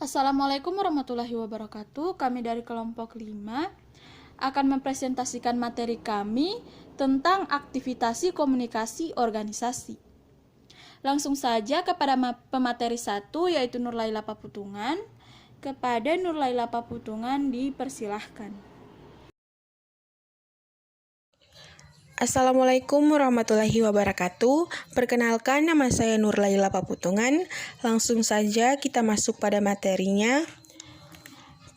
Assalamualaikum warahmatullahi wabarakatuh. Kami dari kelompok 5 akan mempresentasikan materi kami tentang aktivitas komunikasi organisasi. Langsung saja kepada pemateri 1 yaitu Nurlaila Paputungan. Kepada Nurlaila Paputungan dipersilahkan. Assalamualaikum warahmatullahi wabarakatuh. Perkenalkan, nama saya Nurlaila Paputungan. Langsung saja kita masuk pada materinya.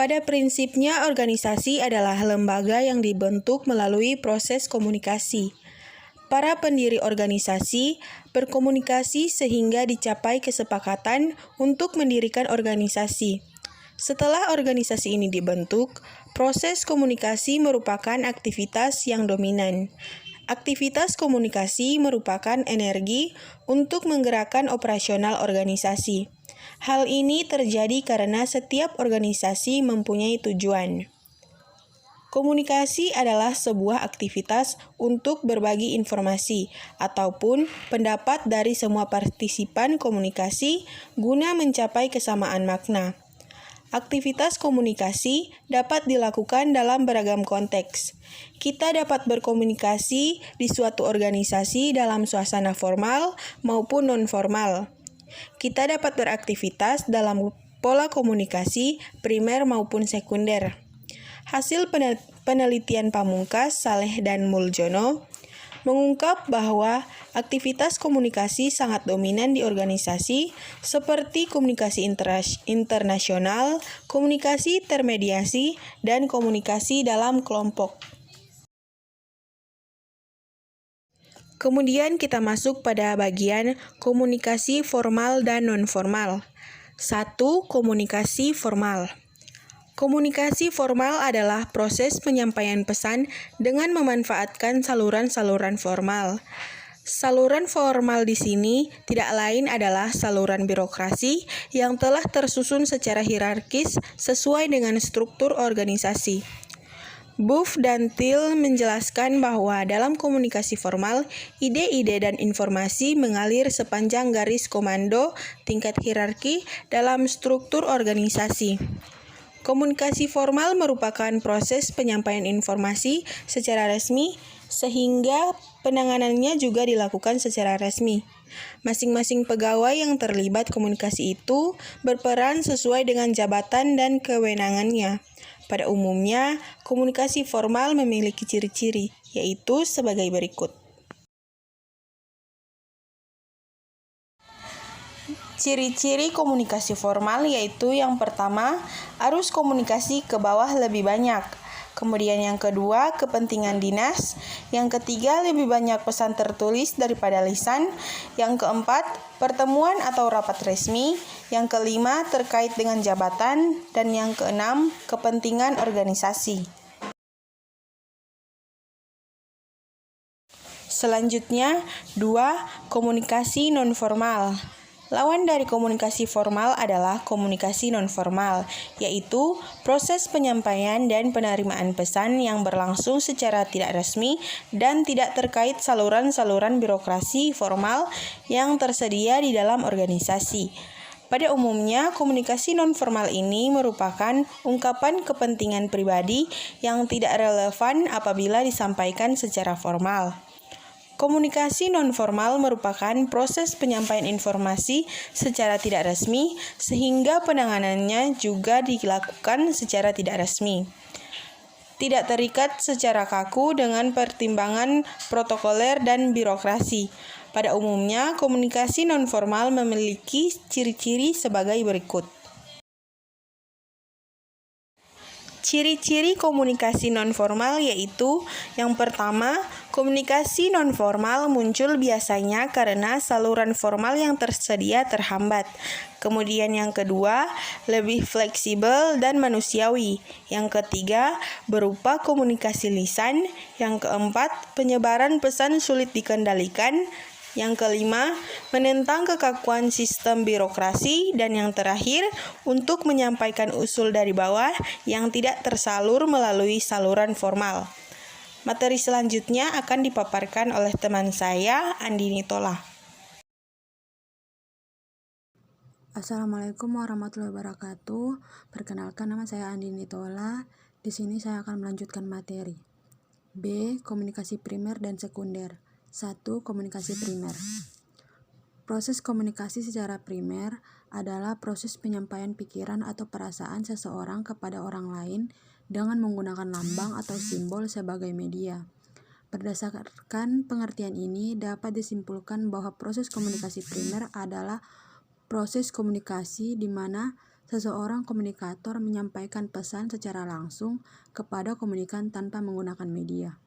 Pada prinsipnya, organisasi adalah lembaga yang dibentuk melalui proses komunikasi. Para pendiri organisasi berkomunikasi sehingga dicapai kesepakatan untuk mendirikan organisasi. Setelah organisasi ini dibentuk, proses komunikasi merupakan aktivitas yang dominan. Aktivitas komunikasi merupakan energi untuk menggerakkan operasional organisasi. Hal ini terjadi karena setiap organisasi mempunyai tujuan. Komunikasi adalah sebuah aktivitas untuk berbagi informasi ataupun pendapat dari semua partisipan komunikasi guna mencapai kesamaan makna. Aktivitas komunikasi dapat dilakukan dalam beragam konteks. Kita dapat berkomunikasi di suatu organisasi dalam suasana formal maupun non-formal. Kita dapat beraktivitas dalam pola komunikasi primer maupun sekunder. Hasil penelitian Pamungkas, Saleh dan Muljono mengungkap bahwa aktivitas komunikasi sangat dominan di organisasi seperti komunikasi internasional, komunikasi termediasi, dan komunikasi dalam kelompok. Kemudian kita masuk pada bagian komunikasi formal dan non-formal. 1. Komunikasi formal. Komunikasi formal adalah proses penyampaian pesan dengan memanfaatkan saluran-saluran formal. Saluran formal di sini tidak lain adalah saluran birokrasi yang telah tersusun secara hierarkis sesuai dengan struktur organisasi. Buff dan Thiel menjelaskan bahwa dalam komunikasi formal, ide-ide dan informasi mengalir sepanjang garis komando tingkat hierarki dalam struktur organisasi. Komunikasi formal merupakan proses penyampaian informasi secara resmi, sehingga penanganannya juga dilakukan secara resmi. Masing-masing pegawai yang terlibat komunikasi itu berperan sesuai dengan jabatan dan kewenangannya. Pada umumnya, komunikasi formal memiliki ciri-ciri, yaitu sebagai berikut. Ciri-ciri komunikasi formal yaitu yang pertama, arus komunikasi ke bawah lebih banyak. Kemudian yang kedua, kepentingan dinas. Yang ketiga, lebih banyak pesan tertulis daripada lisan. Yang keempat, pertemuan atau rapat resmi. Yang kelima, terkait dengan jabatan. Dan yang keenam, kepentingan organisasi. Selanjutnya, 2. Komunikasi nonformal. Lawan dari komunikasi formal adalah komunikasi nonformal, yaitu proses penyampaian dan penerimaan pesan yang berlangsung secara tidak resmi dan tidak terkait saluran-saluran birokrasi formal yang tersedia di dalam organisasi. Pada umumnya, komunikasi nonformal ini merupakan ungkapan kepentingan pribadi yang tidak relevan apabila disampaikan secara formal. Komunikasi nonformal merupakan proses penyampaian informasi secara tidak resmi, sehingga penanganannya juga dilakukan secara tidak resmi. Tidak terikat secara kaku dengan pertimbangan protokoler dan birokrasi. Pada umumnya, komunikasi nonformal memiliki ciri-ciri sebagai berikut. Ciri-ciri komunikasi nonformal yaitu yang pertama, komunikasi nonformal muncul biasanya karena saluran formal yang tersedia terhambat. Kemudian yang kedua, lebih fleksibel dan manusiawi. Yang ketiga, berupa komunikasi lisan. Yang keempat, penyebaran pesan sulit dikendalikan. Yang kelima, menentang kekakuan sistem birokrasi. Dan yang terakhir, untuk menyampaikan usul dari bawah yang tidak tersalur melalui saluran formal. Materi selanjutnya akan dipaparkan oleh teman saya, Andini Tola. Assalamualaikum warahmatullahi wabarakatuh. Perkenalkan, nama saya Andini Tola. Di sini saya akan melanjutkan materi. B. Komunikasi primer dan sekunder. 1. Komunikasi primer. Proses komunikasi secara primer adalah proses penyampaian pikiran atau perasaan seseorang kepada orang lain dengan menggunakan lambang atau simbol sebagai media. Berdasarkan pengertian ini, dapat disimpulkan bahwa proses komunikasi primer adalah proses komunikasi di mana seseorang komunikator menyampaikan pesan secara langsung kepada komunikan tanpa menggunakan media.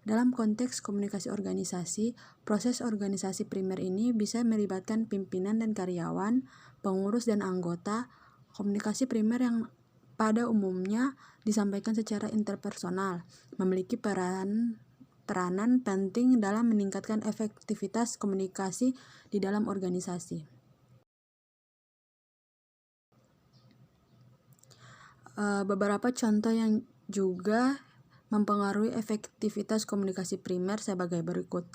Dalam konteks komunikasi organisasi, proses organisasi primer ini bisa melibatkan pimpinan dan karyawan, pengurus dan anggota. Komunikasi primer yang pada umumnya disampaikan secara interpersonal, memiliki peranan penting dalam meningkatkan efektivitas komunikasi di dalam organisasi. Beberapa contoh yang juga mempengaruhi efektivitas komunikasi primer sebagai berikut.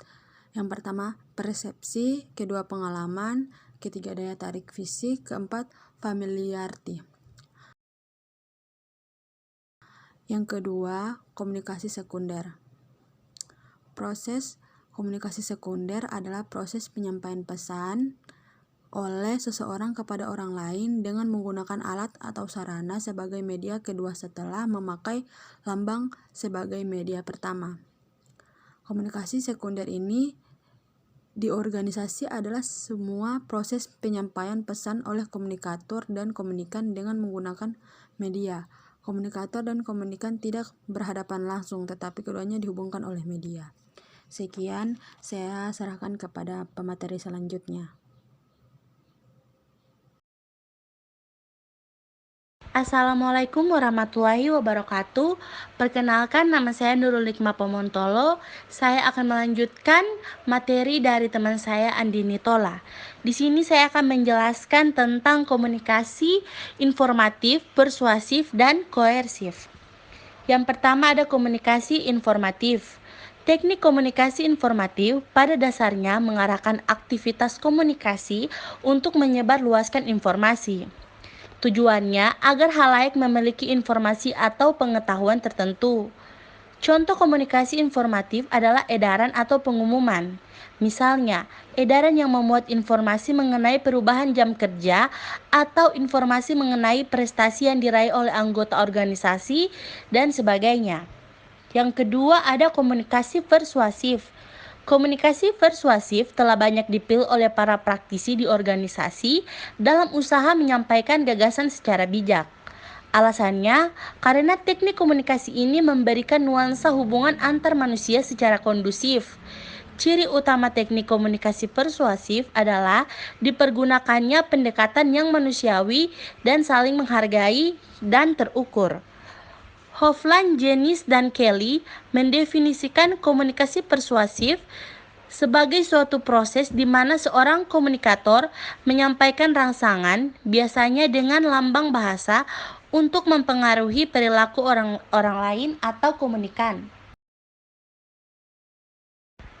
Yang pertama, persepsi, kedua pengalaman, ketiga daya tarik fisik, keempat familiarity. Yang kedua, komunikasi sekunder. Proses komunikasi sekunder adalah proses penyampaian pesan oleh seseorang kepada orang lain dengan menggunakan alat atau sarana sebagai media kedua setelah memakai lambang sebagai media pertama. Komunikasi sekunder ini di organisasi adalah semua proses penyampaian pesan oleh komunikator dan komunikan dengan menggunakan media. Komunikator dan komunikan tidak berhadapan langsung, tetapi keduanya dihubungkan oleh media. Sekian, saya serahkan kepada pemateri selanjutnya. Assalamualaikum warahmatullahi wabarakatuh. Perkenalkan, nama saya Nurul Hikmah Pomontolo. Saya akan melanjutkan materi dari teman saya Andini Tola. Di sini saya akan menjelaskan tentang komunikasi informatif, persuasif, dan koersif. Yang pertama ada komunikasi informatif. Teknik komunikasi informatif pada dasarnya mengarahkan aktivitas komunikasi untuk menyebarluaskan informasi. Tujuannya agar halayak memiliki informasi atau pengetahuan tertentu. Contoh komunikasi informatif adalah edaran atau pengumuman. Misalnya, edaran yang memuat informasi mengenai perubahan jam kerja atau informasi mengenai prestasi yang diraih oleh anggota organisasi dan sebagainya. Yang kedua ada komunikasi persuasif. Komunikasi persuasif telah banyak dipilih oleh para praktisi di organisasi dalam usaha menyampaikan gagasan secara bijak. Alasannya, karena teknik komunikasi ini memberikan nuansa hubungan antar manusia secara kondusif. Ciri utama teknik komunikasi persuasif adalah dipergunakannya pendekatan yang manusiawi dan saling menghargai dan terukur. Hofland, Jennings, dan Kelly mendefinisikan komunikasi persuasif sebagai suatu proses di mana seorang komunikator menyampaikan rangsangan, biasanya dengan lambang bahasa, untuk mempengaruhi perilaku orang lain atau komunikan.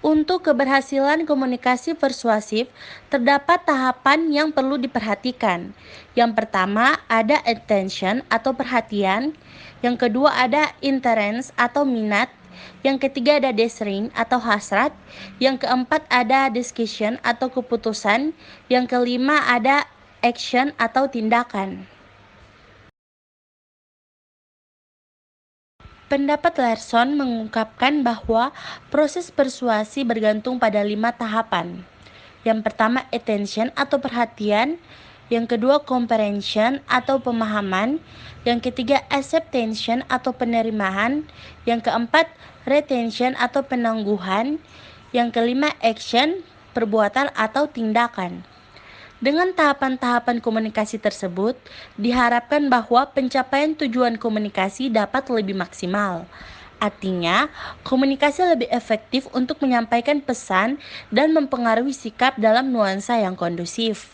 Untuk keberhasilan komunikasi persuasif, terdapat tahapan yang perlu diperhatikan. Yang pertama ada attention atau perhatian, yang kedua ada interest atau minat, yang ketiga ada desire atau hasrat, yang keempat ada decision atau keputusan, yang kelima ada action atau tindakan. Pendapat Larson mengungkapkan bahwa proses persuasi bergantung pada 5 tahapan. Yang pertama attention atau perhatian, yang kedua comprehension atau pemahaman, yang ketiga acceptation atau penerimaan, yang keempat retention atau penangguhan, yang kelima action, perbuatan atau tindakan. Dengan tahapan-tahapan komunikasi tersebut, diharapkan bahwa pencapaian tujuan komunikasi dapat lebih maksimal. Artinya, komunikasi lebih efektif untuk menyampaikan pesan dan mempengaruhi sikap dalam nuansa yang kondusif.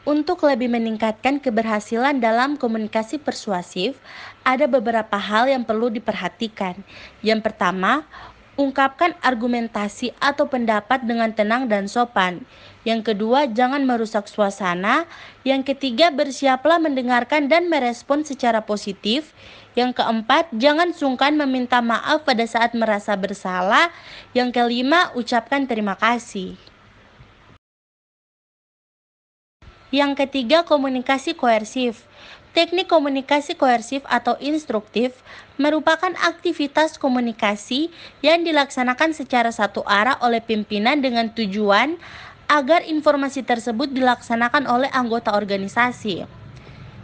Untuk lebih meningkatkan keberhasilan dalam komunikasi persuasif, ada beberapa hal yang perlu diperhatikan. Yang pertama, Ungkapkan argumentasi atau pendapat dengan tenang dan sopan. Yang kedua, jangan merusak suasana. Yang ketiga, bersiaplah mendengarkan dan merespon secara positif. Yang keempat, jangan sungkan meminta maaf pada saat merasa bersalah. Yang kelima, ucapkan terima kasih. Yang ketiga, komunikasi koersif. Teknik komunikasi koersif atau instruktif merupakan aktivitas komunikasi yang dilaksanakan secara satu arah oleh pimpinan dengan tujuan agar informasi tersebut dilaksanakan oleh anggota organisasi.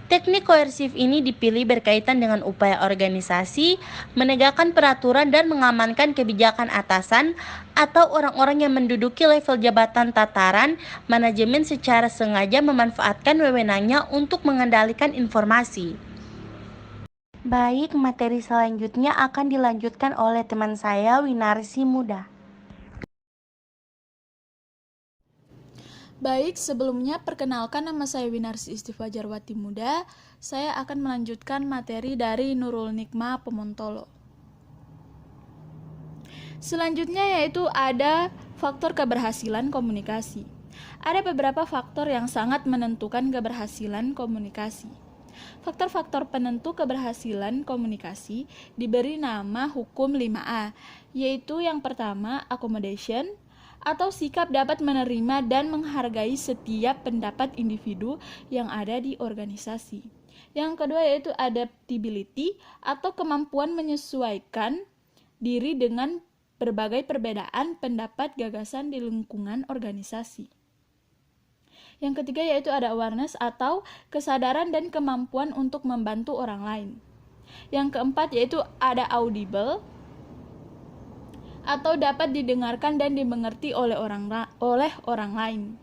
Teknik koersif ini dipilih berkaitan dengan upaya organisasi menegakkan peraturan dan mengamankan kebijakan atasan atau orang-orang yang menduduki level jabatan tataran manajemen secara sengaja memanfaatkan wewenangnya untuk mengendalikan informasi. Baik, materi selanjutnya akan dilanjutkan oleh teman saya, Winarsi Muda. Baik, sebelumnya perkenalkan nama saya Winarsi Istifajarwati Muda. Saya akan melanjutkan materi dari Nurul Nikma Pomontolo. Selanjutnya yaitu ada faktor keberhasilan komunikasi. Ada beberapa faktor yang sangat menentukan keberhasilan komunikasi. Faktor-faktor penentu keberhasilan komunikasi diberi nama hukum 5A, yaitu yang pertama accommodation, atau sikap dapat menerima dan menghargai setiap pendapat individu yang ada di organisasi. Yang kedua yaitu adaptability, atau kemampuan menyesuaikan diri dengan berbagai perbedaan pendapat gagasan di lingkungan organisasi. Yang ketiga yaitu ada awareness, atau kesadaran dan kemampuan untuk membantu orang lain. Yang keempat yaitu ada audible, atau dapat didengarkan dan dimengerti oleh orang lain.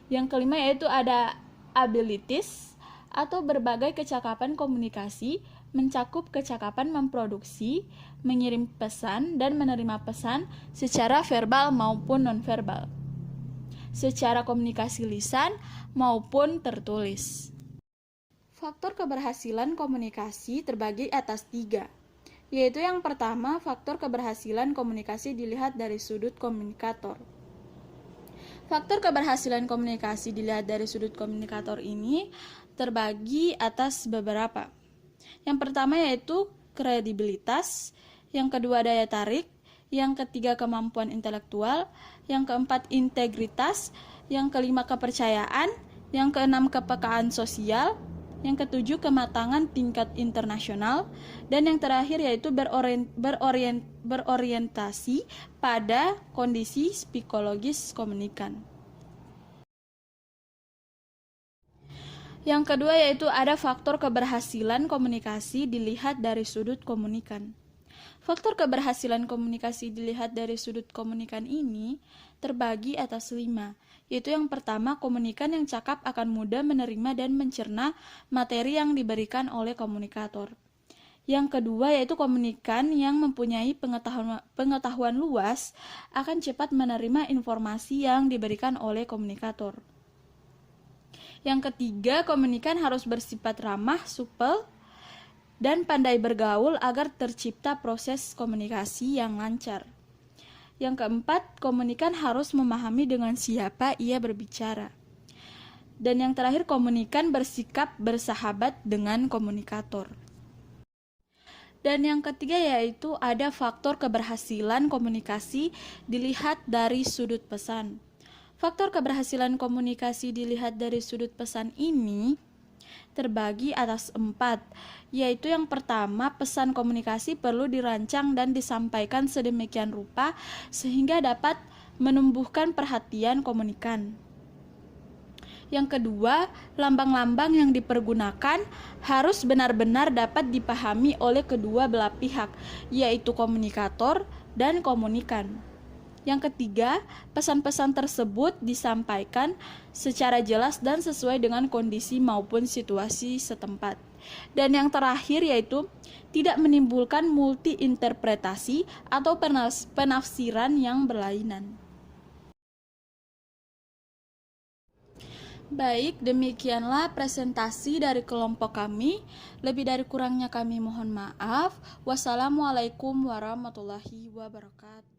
Yang kelima yaitu ada abilities, atau berbagai kecakapan komunikasi, mencakup kecakapan memproduksi, mengirim pesan dan menerima pesan secara verbal maupun nonverbal, secara komunikasi lisan maupun tertulis. Faktor keberhasilan komunikasi terbagi atas 3, yaitu yang pertama, faktor keberhasilan komunikasi dilihat dari sudut komunikator. Faktor keberhasilan komunikasi dilihat dari sudut komunikator ini terbagi atas beberapa. Yang pertama yaitu kredibilitas, yang kedua daya tarik, yang ketiga kemampuan intelektual, yang keempat integritas, yang kelima kepercayaan, yang keenam kepekaan sosial, yang ketujuh kematangan tingkat internasional, dan yang terakhir yaitu berorientasi pada kondisi psikologis komunikan. Yang kedua yaitu ada faktor keberhasilan komunikasi dilihat dari sudut komunikan. Faktor keberhasilan komunikasi dilihat dari sudut komunikan ini terbagi atas 5, yaitu yang pertama, komunikan yang cakap akan mudah menerima dan mencerna materi yang diberikan oleh komunikator. Yang kedua yaitu komunikan yang mempunyai pengetahuan luas akan cepat menerima informasi yang diberikan oleh komunikator. Yang ketiga, komunikan harus bersifat ramah, supel, dan pandai bergaul agar tercipta proses komunikasi yang lancar. Yang keempat, komunikan harus memahami dengan siapa ia berbicara. Dan yang terakhir, komunikan bersikap bersahabat dengan komunikator. Dan yang ketiga yaitu ada faktor keberhasilan komunikasi dilihat dari sudut pesan. Faktor keberhasilan komunikasi dilihat dari sudut pesan ini terbagi atas 4, yaitu yang pertama, pesan komunikasi perlu dirancang dan disampaikan sedemikian rupa sehingga dapat menumbuhkan perhatian komunikan. Yang kedua, lambang-lambang yang dipergunakan harus benar-benar dapat dipahami oleh kedua belah pihak, yaitu komunikator dan komunikan. Yang ketiga, pesan-pesan tersebut disampaikan secara jelas dan sesuai dengan kondisi maupun situasi setempat. Dan yang terakhir yaitu tidak menimbulkan multi-interpretasi atau penafsiran yang berlainan. Baik, demikianlah presentasi dari kelompok kami. Lebih dari kurangnya kami mohon maaf. Wassalamualaikum warahmatullahi wabarakatuh.